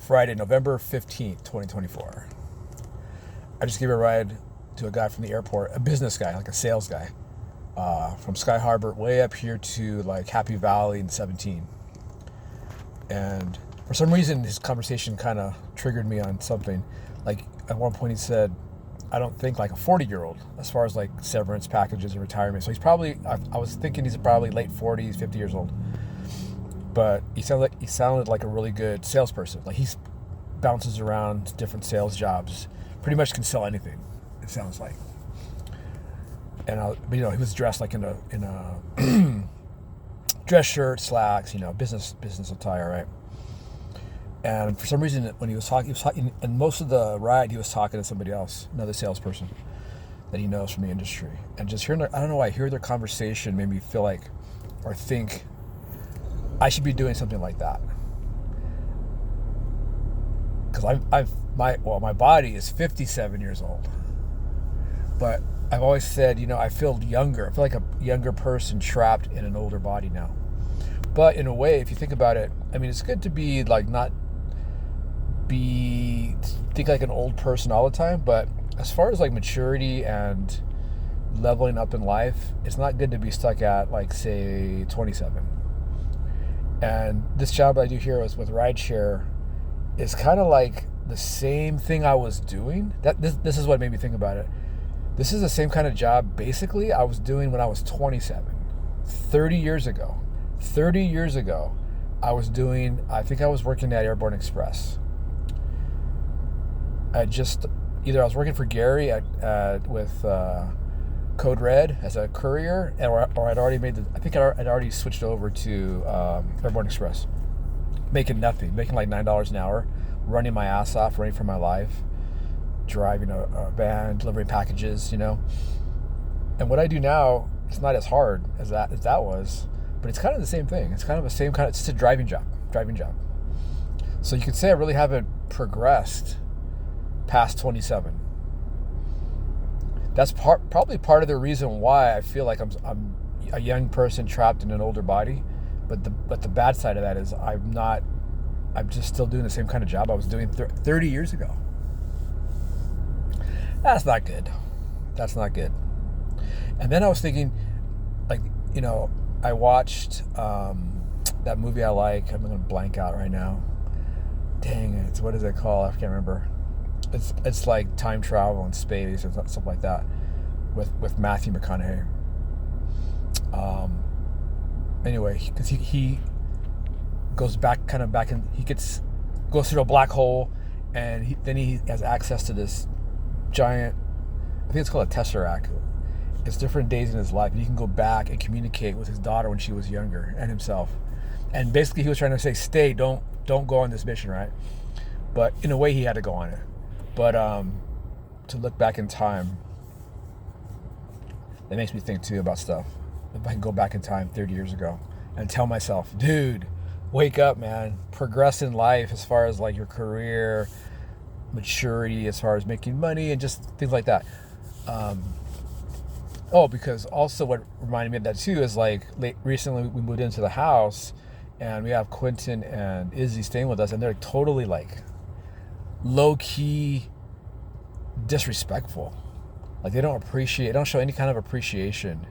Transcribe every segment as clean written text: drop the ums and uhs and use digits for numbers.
Friday, November 15th, 2024. I just gave a ride to a guy from the airport, a business guy, like a sales guy, from Sky Harbor way up here to like Happy Valley in 17. And for some reason, his conversation kind of triggered me on something. Like at one point he said, I don't think like a 40-year-old as far as like severance packages and retirement. So he's probably, I was thinking he's probably late 40s, 50 years old. But he sounded like a really good salesperson. Like he bounces around different sales jobs, pretty much can sell anything. It sounds like. And but he was dressed like in a dress shirt, slacks, business attire, right? And for some reason, when he was talking, and most of the ride, he was talking to somebody else, another salesperson that he knows from the industry. And just hearing I don't know why, hearing their conversation made me feel like, or think, I should be doing something like that. Because my body is 57 years old. But I've always said, I feel younger. I feel like a younger person trapped in an older body now. But in a way, if you think about it, it's good to be like think like an old person all the time. But as far as like maturity and leveling up in life, it's not good to be stuck at like say 27. And this job I do here is with rideshare is kind of like the same thing I was doing. This is what made me think about it. This is the same kind of job basically I was doing when I was 27. 30 years ago, I was working at Airborne Express. I was working for Gary with Code Red as a courier, or I'd already I'd already switched over to Airborne Express, making nothing, making like $9 an hour, running my ass off, running for my life, driving a van, delivering packages, And what I do now is not as hard as that was, but it's kind of the same thing. It's kind of the same kind of, it's just a driving job. So you could say I really haven't progressed past 27. That's probably part of the reason why I feel like I'm a young person trapped in an older body. But the bad side of that is I'm just still doing the same kind of job I was doing 30 years ago. That's not good. And then I was thinking, like, I watched that movie I like. I'm going to blank out right now. Dang it. What is it called? I can't remember. It's like time travel and space or something like that with Matthew McConaughey. Anyway, because he goes back in, goes through a black hole, and then he has access to this giant, I think it's called a tesseract. It's different days in his life, and he can go back and communicate with his daughter when she was younger and himself. And basically, he was trying to say, "Stay, don't go on this mission," right? But in a way, he had to go on it. But to look back in time, that makes me think too about stuff. If I can go back in time 30 years ago and tell myself, dude, wake up, man. Progress in life as far as like your career, maturity, as far as making money and just things like that. Because also what reminded me of that too is like recently we moved into the house and we have Quentin and Izzy staying with us, and they're totally like low-key disrespectful. Like they don't show any kind of appreciation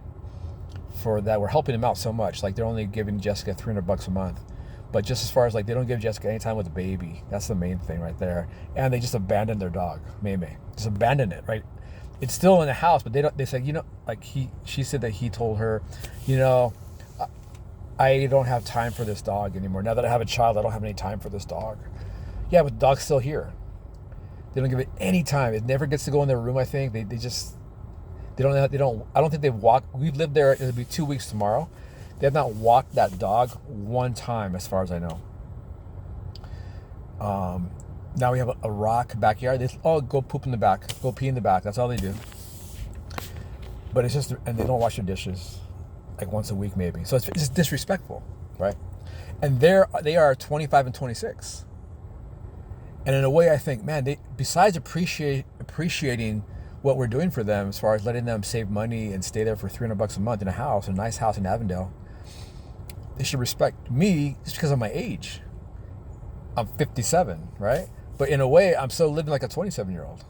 for that. We're helping them out so much. Like they're only giving Jessica $300 a month, but just as far as like they don't give Jessica any time with the baby. That's the main thing right there. And they just abandoned their dog, May. Just abandoned it, right? It's still in the house, but they said, she said that he told her, I don't have time for this dog anymore. Now that I have a child, I don't have any time for this dog. Yeah, but the dog's still here. They don't give it any time. It never gets to go in their room, I think. I don't think they've walked. We've lived there, it'll be 2 weeks tomorrow. They have not walked that dog one time, as far as I know. Now we have a rock backyard. They go poop in the back, go pee in the back. That's all they do. But it's just, and they don't wash their dishes like once a week maybe. So it's disrespectful, right? And they are 25 and 26. And in a way, I think, man, besides appreciating what we're doing for them as far as letting them save money and stay there for $300 a month in a nice house in Avondale, they should respect me just because of my age. I'm 57, right? But in a way, I'm still living like a 27-year-old.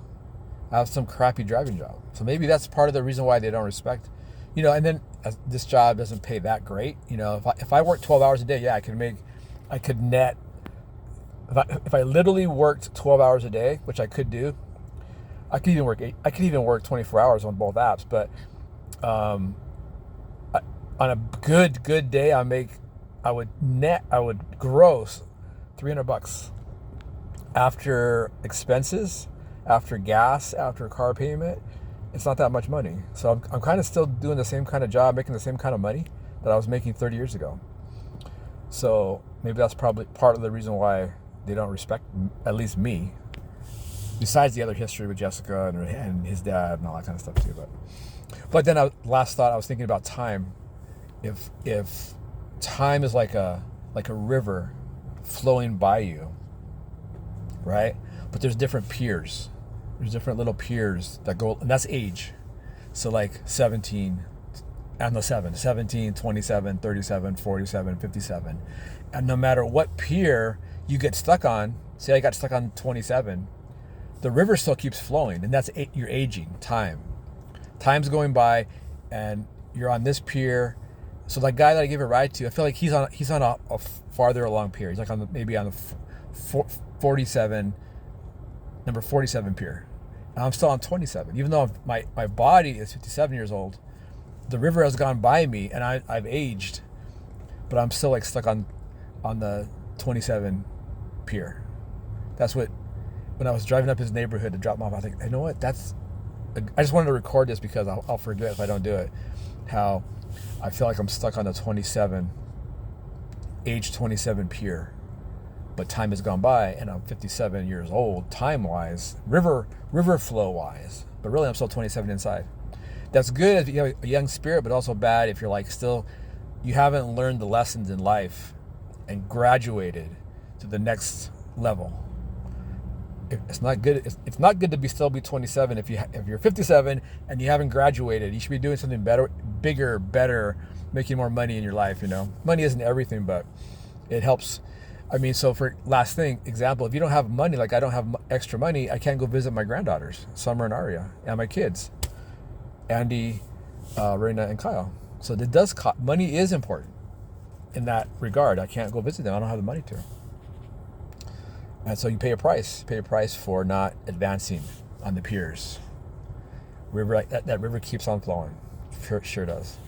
I have some crappy driving job. So maybe that's part of the reason why they don't respect, and then this job doesn't pay that great. If I work 12 hours a day, yeah, I could net, if I literally worked 12 hours a day, which I could do, I could even work 24 hours on both apps. But on a good day, I would gross $300 after expenses, after gas, after car payment. It's not that much money. So I'm kind of still doing the same kind of job, making the same kind of money that I was making 30 years ago. So maybe that's probably part of the reason why they don't respect, at least me, besides the other history with Jessica and his dad and all that kind of stuff too. But then last thought, I was thinking about time. If time is like a river flowing by you, right? But there's different piers. There's different little piers that go, and that's age. So like 17, 27, 37, 47, 57. And no matter what pier you get stuck on, say I got stuck on 27, the river still keeps flowing, and that's you're aging. Time's going by, and you're on this pier. So the guy that I gave a ride to, I feel like he's on a farther along pier. He's like maybe on the 47, number 47 pier. And I'm still on 27. Even though my body is 57 years old, the river has gone by me, and I've aged, but I'm still like stuck on the 27 pier. That's what, when I was driving up his neighborhood to drop him off, I think, you know what? I just wanted to record this because I'll forget if I don't do it. How I feel like I'm stuck on the age 27 pier, but time has gone by, and I'm 57 years old, time-wise, river flow-wise, but really I'm still 27 inside. That's good if you have a young spirit, but also bad if you're like you haven't learned the lessons in life and graduated to the next level. It's not good. It's not good to still be 27 if you're 57 and you haven't graduated. You should be doing something better, bigger, better, making more money in your life. Money isn't everything, but it helps. I mean, so for last thing, example, if you don't have money, like I don't have extra money, I can't go visit my granddaughters, Summer and Aria, and my kids, Andy, Raina, and Kyle. So it does money is important in that regard. I can't go visit them. I don't have the money to. And so you pay a price. Pay a price for not advancing on the piers. That river keeps on flowing. Sure does.